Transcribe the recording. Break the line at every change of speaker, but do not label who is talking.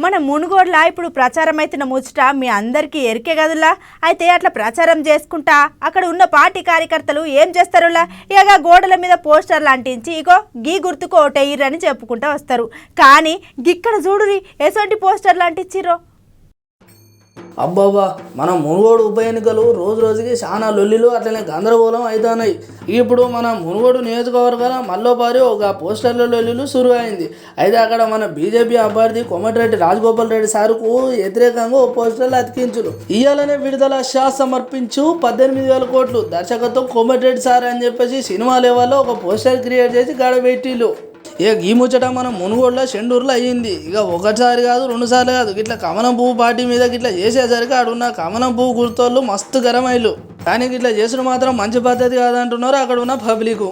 మన మునుగోడులా ఇప్పుడు ప్రచారం అవుతున్న ముచ్చట మీ అందరికీ ఎరికే కదులా. అయితే అట్లా ప్రచారం చేసుకుంటా అక్కడ ఉన్న పార్టీ కార్యకర్తలు ఏం చేస్తారులా, ఇక గోడల మీద పోస్టర్లు అంటించి ఇగో గీ గుర్తుకు ఓటేయ్యరని చెప్పుకుంటూ వస్తారు. కానీ గిక్కడ చూడురి ఎసొంటి పోస్టర్లు అంటించిరో.
అబ్బాబా మన మునుగోడు ఉప ఎన్నికలు రోజు రోజుకి చాలా లొల్లిలు అట్లనే గందరగోళం అవుతున్నాయి. ఇప్పుడు మన మునుగోడు నియోజకవర్గాల మల్లోపారి ఒక పోస్టర్ల లొల్లిలు సురు అయింది. అయితే అక్కడ మన బీజేపీ అభ్యర్థి కోమటిరెడ్డి రాజగోపాల్ రెడ్డి సార్కు వ్యతిరేకంగా ఓ పోస్టర్లు అతికించులు. ఇయ్యాలనే విడుదల షా సమర్పించు 18,000 కోట్లు దర్శకత్వం కోమటిరెడ్డి సార్ అని చెప్పేసి సినిమా లెవెల్లో ఒక పోస్టర్ క్రియేట్ చేసి గడబెట్టిలు. ఇక ఈ ముచ్చట మనం మునుగోడులో చెండూరులో అయ్యింది. ఇక ఒకసారి కాదు 2 సార్లు కాదు, ఇట్లా కమలం పువ్వు పార్టీ మీద ఇట్లా చేసేసరికి ఆడున్న కమలం పువ్వు గుర్తోళ్ళు మస్తు గరమైలు. కానీ ఇట్లా చేసుడు మాత్రం మంచి పద్ధతి కాదంటున్నారు అక్కడ ఉన్న పబ్లిక్.